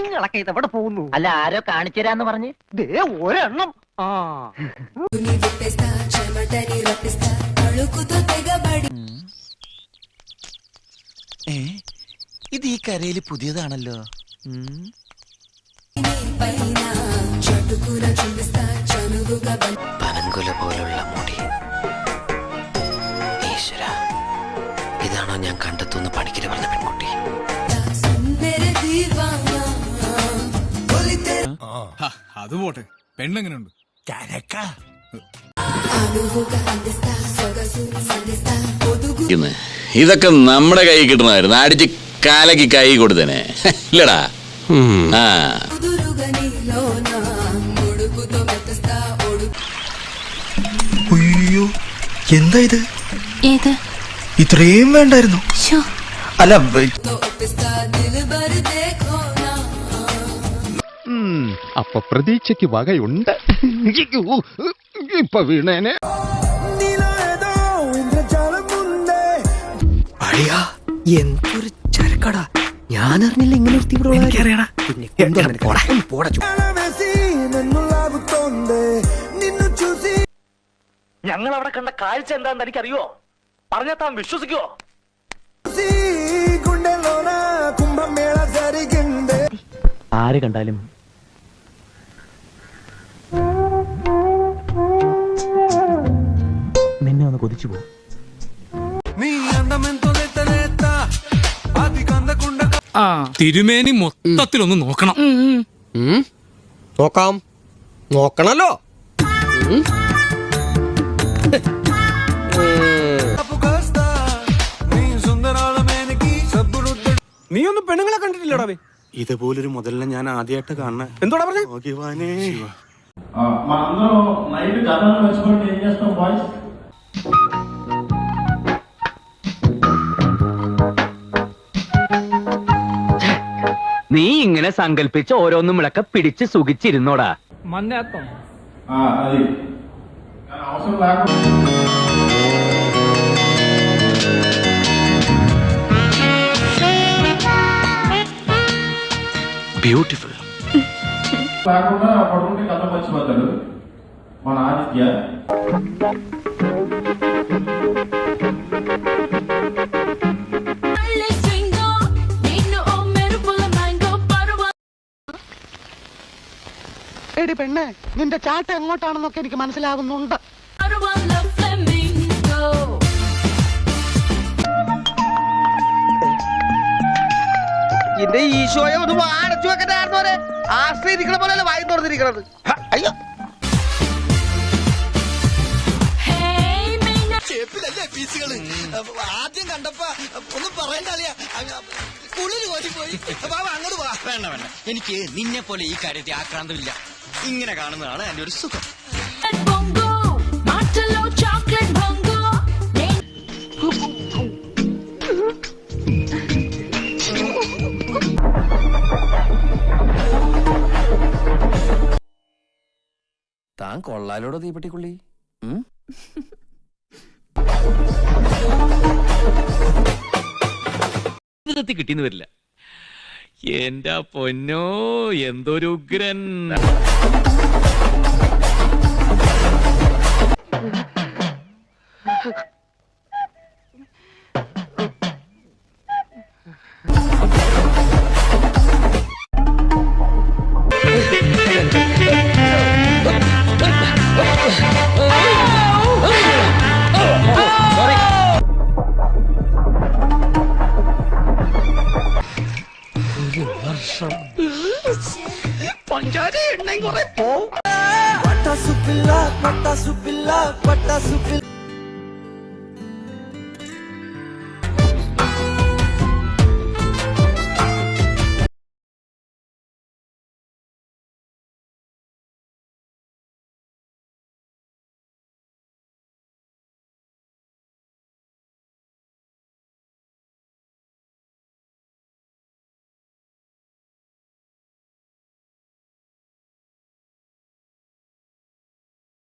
നിങ്ങളൊക്കെ ഇതെവിടെ പോകുന്നു? അല്ല, ആരോ കാണിച്ചു തരാന്ന് പറഞ്ഞ് ദേ ഒരെണ്ണം. ആ ഇത് ഈ കരയില് പുതിയതാണല്ലോ. പനങ്കുല പോലുള്ള മുടി. ഈശ്വര, ഇതാണോ ഞാൻ കണ്ടെത്തുന്ന പണിക്കര് പറഞ്ഞ പെൺകുട്ടി? അത് പോട്ടെ, പെണ്ണെങ്ങനെയുണ്ട്? ഇതൊക്കെ നമ്മുടെ കൈ കിട്ടണമായിരുന്നു. അടിച്ച് കാലക്ക് കൈ കൊടുത്തേനെ ഇല്ലടാ. അയ്യോ, എന്താ ഇത്? ഏത്? ഇത്രയും വേണ്ടായിരുന്നു. അല്ല, അപ്പൊ പ്രതീക്ഷയ്ക്ക് വകയുണ്ട്. ഇപ്പൊ വീണേനെ. എന്തൊരു ചരക്കടാ, ഞാൻ അറിഞ്ഞില്ല ഇങ്ങനെ ഞങ്ങൾ അവിടെ കണ്ട കാഴ്ച എന്താന്ന് എനിക്കറിയോ? പറഞ്ഞാൽ താൻ വിശ്വസിക്കുവോ? ആര് കണ്ടാലും നിന്നെ ഒന്ന് കൊതിച്ചു പോകും. തിരുമേനി മൊത്തത്തിലൊന്ന് നോക്കണം. നോക്കാം, നോക്കണല്ലോ. നീ ഒന്നും പെണ്ണുങ്ങളെ കണ്ടിട്ടില്ലടാ? ഇതുപോലൊരു മുതലിനെ ഞാൻ ആദ്യമായിട്ട് കാണണ. എന്തോടാ പറഞ്ഞേ? നീ ഇങ്ങനെ സങ്കല്പിച്ച് ഓരോന്നും വിളക്കെ പിടിച്ച് സുഖിച്ചിരുന്നോടാ. മന്നേത്തം బ్యూటిఫుల్. కథ మర్చిపోతాడు మన ఆదిత్య. എടി പെണ്ണെ, നിന്റെ ചാട്ട എങ്ങോട്ടാണെന്നൊക്കെ എനിക്ക് മനസ്സിലാകുന്നുണ്ട്. എന്റെ ഈശോയെ ഒന്ന് അടച്ചു വെക്കണ്ടായിരുന്നോരെ. ആശ്രയിരിക്കണ പോലെ വായി തുറന്നിരിക്കണത്. അയ്യോ, ആദ്യം കണ്ടപ്പോ ഒന്നും പറയണ്ട അളിയാ, കുളിര് കോരിപ്പോയി. അങ്ങോട്ട് പോവാ. വേണ്ട വേണ്ട, എനിക്ക് നിന്നെ പോലെ ഈ കാര്യത്തിൽ ആക്രാന്തമില്ല. ഇങ്ങനെ കാണുന്നതാണ് എന്റെ ഒരു സുഖം. താൻ കൊള്ളാലോടോ തീപ്പെട്ടിക്കുള്ളി. ജീവിതത്തിൽ കിട്ടിയെന്ന് വരില്ല. എന്റെ പൊന്നോ, എന്തൊരു ഉഗ്രൻ. പഞ്ചാര എണ്ണയും കുറെ പോവും. പട്ടാസുപ്പില്ല, പട്ടാസുപ്പില്ല, പട്ടാസുപ്പില്ല.